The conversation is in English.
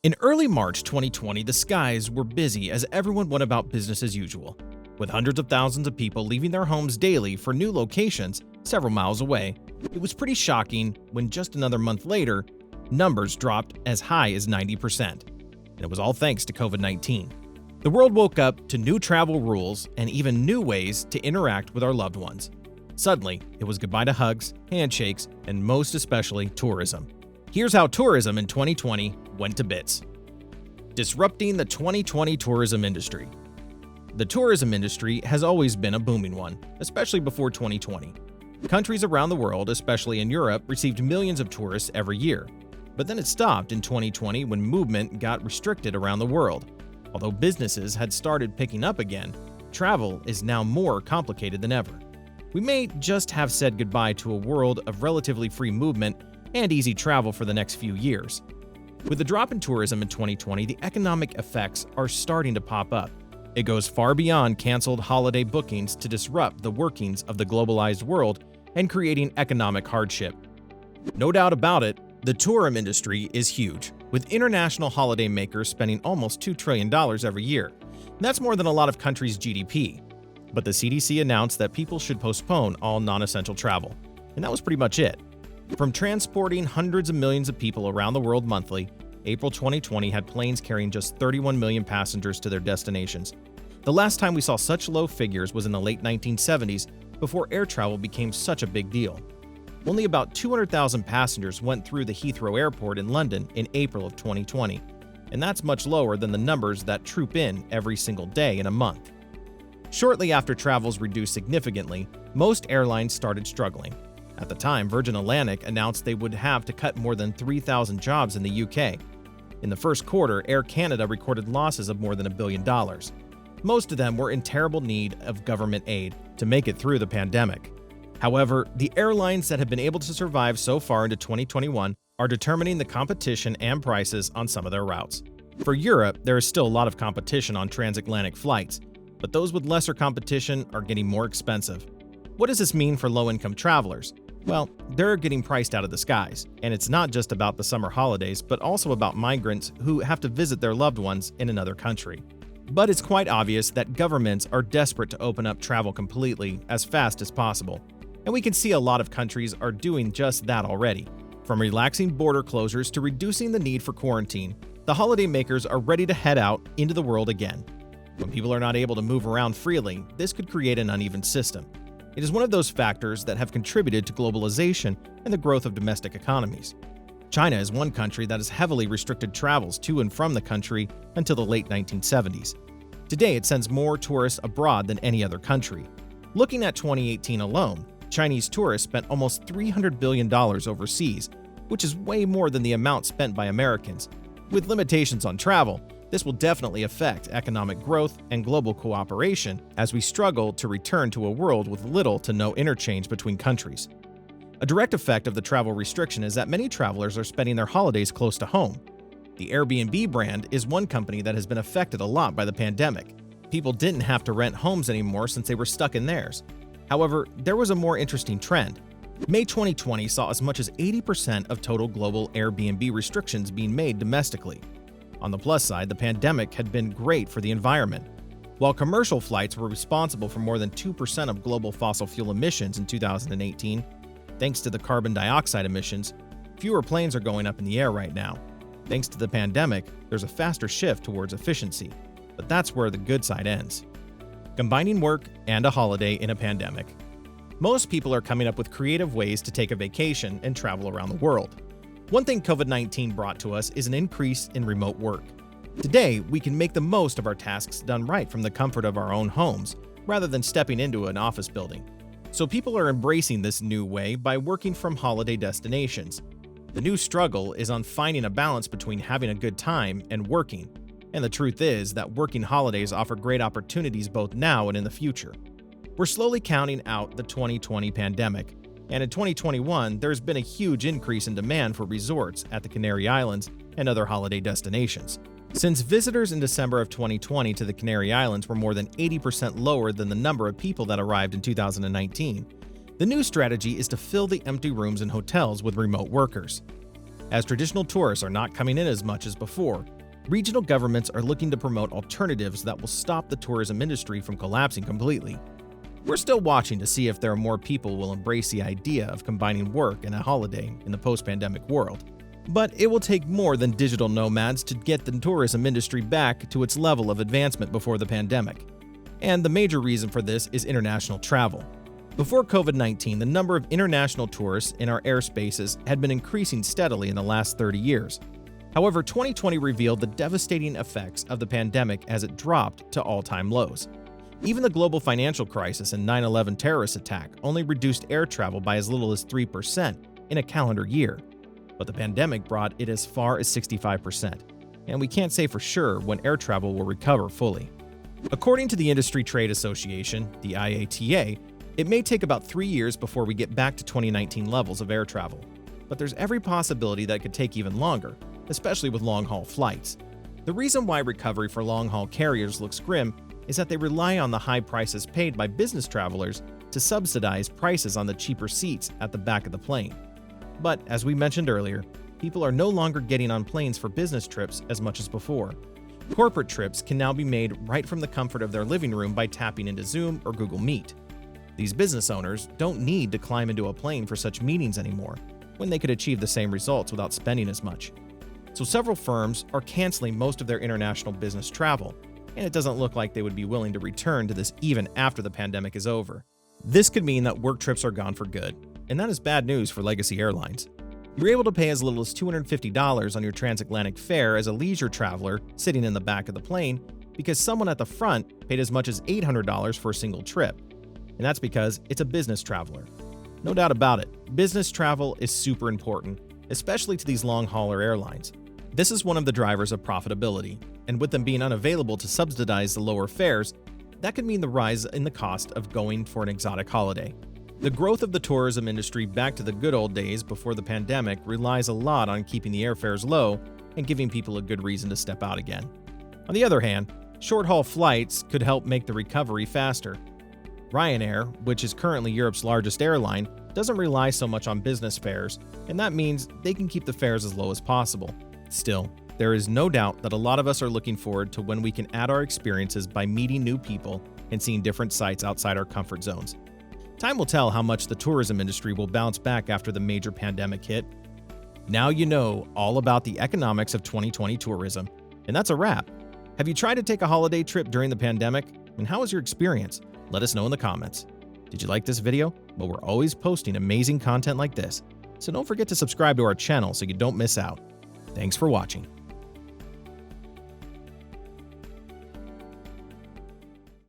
In early March 2020, the skies were busy as everyone went about business as usual, with hundreds of thousands of people leaving their homes daily for new locations several miles away. It was pretty shocking when just another month later, numbers dropped as high as 90%. And it was all thanks to COVID-19. The world woke up to new travel rules and even new ways to interact with our loved ones. Suddenly, it was goodbye to hugs, handshakes, and most especially tourism. Here's how tourism in 2020 went to bits. Disrupting the 2020 tourism industry. The tourism industry has always been a booming one, especially before 2020. Countries around the world, especially in Europe, received millions of tourists every year. But then it stopped in 2020 when movement got restricted around the world. Although businesses had started picking up again, travel is now more complicated than ever. We may just have said goodbye to a world of relatively free movement and easy travel for the next few years. With the drop in tourism in 2020, the economic effects are starting to pop up. It goes far beyond canceled holiday bookings to disrupt the workings of the globalized world and creating economic hardship. No doubt about it, the tourism industry is huge, with international holiday makers spending almost $2 trillion every year. That's more than a lot of countries' GDP. But the CDC announced that people should postpone all non-essential travel, and that was pretty much it. From transporting hundreds of millions of people around the world monthly, April 2020 had planes carrying just 31 million passengers to their destinations. The last time we saw such low figures was in the late 1970s, before air travel became such a big deal. Only about 200,000 passengers went through the Heathrow Airport in London in April of 2020, and that's much lower than the numbers that troop in every single day in a month. Shortly after travels reduced significantly, most airlines started struggling. At the time, Virgin Atlantic announced they would have to cut more than 3,000 jobs in the UK. In the first quarter, Air Canada recorded losses of more than $1 billion. Most of them were in terrible need of government aid to make it through the pandemic. However, the airlines that have been able to survive so far into 2021 are determining the competition and prices on some of their routes. For Europe, there is still a lot of competition on transatlantic flights, but those with lesser competition are getting more expensive. What does this mean for low-income travelers? Well, they're getting priced out of the skies, and it's not just about the summer holidays, but also about migrants who have to visit their loved ones in another country. But it's quite obvious that governments are desperate to open up travel completely as fast as possible, and we can see a lot of countries are doing just that already. From relaxing border closures to reducing the need for quarantine, the holiday makers are ready to head out into the world again. When people are not able to move around freely, this could create an uneven system. It is one of those factors that have contributed to globalization and the growth of domestic economies. China is one country that has heavily restricted travels to and from the country until the late 1970s. Today, it sends more tourists abroad than any other country. Looking at 2018 alone, Chinese tourists spent almost $300 billion overseas, which is way more than the amount spent by Americans. With limitations on travel, this will definitely affect economic growth and global cooperation as we struggle to return to a world with little to no interchange between countries. A direct effect of the travel restriction is that many travelers are spending their holidays close to home. The Airbnb brand is one company that has been affected a lot by the pandemic. People didn't have to rent homes anymore since they were stuck in theirs. However, there was a more interesting trend. May 2020 saw as much as 80% of total global Airbnb restrictions being made domestically. On the plus side, the pandemic had been great for the environment. While commercial flights were responsible for more than 2% of global fossil fuel emissions in 2018, thanks to the carbon dioxide emissions, fewer planes are going up in the air right now. Thanks to the pandemic, there's a faster shift towards efficiency, but that's where the good side ends. Combining work and a holiday in a pandemic. Most people are coming up with creative ways to take a vacation and travel around the world. One thing COVID-19 brought to us is an increase in remote work. Today, we can make the most of our tasks done right from the comfort of our own homes, rather than stepping into an office building. So people are embracing this new way by working from holiday destinations. The new struggle is on finding a balance between having a good time and working. And the truth is that working holidays offer great opportunities both now and in the future. We're slowly counting out the 2020 pandemic. And in 2021, there's been a huge increase in demand for resorts at the Canary Islands and other holiday destinations. Since visitors in December of 2020 to the Canary Islands were more than 80% lower than the number of people that arrived in 2019, the new strategy is to fill the empty rooms in hotels with remote workers. As traditional tourists are not coming in as much as before, regional governments are looking to promote alternatives that will stop the tourism industry from collapsing completely. We're still watching to see if there are more people will embrace the idea of combining work and a holiday in the post-pandemic world. But it will take more than digital nomads to get the tourism industry back to its level of advancement before the pandemic. And the major reason for this is international travel. Before COVID-19, the number of international tourists in our airspaces had been increasing steadily in the last 30 years. However, 2020 revealed the devastating effects of the pandemic as it dropped to all-time lows. Even the global financial crisis and 9/11 terrorist attack only reduced air travel by as little as 3% in a calendar year. But the pandemic brought it as far as 65%, and we can't say for sure when air travel will recover fully. According to the Industry Trade Association, the IATA, it may take about 3 years before we get back to 2019 levels of air travel. But there's every possibility that it could take even longer, especially with long-haul flights. The reason why recovery for long-haul carriers looks grim is that they rely on the high prices paid by business travelers to subsidize prices on the cheaper seats at the back of the plane. But as we mentioned earlier, people are no longer getting on planes for business trips as much as before. Corporate trips can now be made right from the comfort of their living room by tapping into Zoom or Google Meet. These business owners don't need to climb into a plane for such meetings anymore, when they could achieve the same results without spending as much. So several firms are canceling most of their international business travel, and it doesn't look like they would be willing to return to this even after the pandemic is over. This could mean that work trips are gone for good, and that is bad news for legacy airlines. You're able to pay as little as $250 on your transatlantic fare as a leisure traveler sitting in the back of the plane because someone at the front paid as much as $800 for a single trip. And that's because it's a business traveler. No doubt about it, business travel is super important, especially to these long-hauler airlines. This is one of the drivers of profitability, and with them being unavailable to subsidize the lower fares, that could mean the rise in the cost of going for an exotic holiday. The growth of the tourism industry back to the good old days before the pandemic relies a lot on keeping the airfares low and giving people a good reason to step out again. On the other hand, short-haul flights could help make the recovery faster. Ryanair, which is currently Europe's largest airline, doesn't rely so much on business fares, and that means they can keep the fares as low as possible. Still, there is no doubt that a lot of us are looking forward to when we can add our experiences by meeting new people and seeing different sights outside our comfort zones. Time will tell how much the tourism industry will bounce back after the major pandemic hit. Now you know all about the economics of 2020 tourism, and that's a wrap. Have you tried to take a holiday trip during the pandemic, and how was your experience? Let us know in the comments. Did you like this video? Well, we're always posting amazing content like this, so don't forget to subscribe to our channel so you don't miss out. Thanks for watching.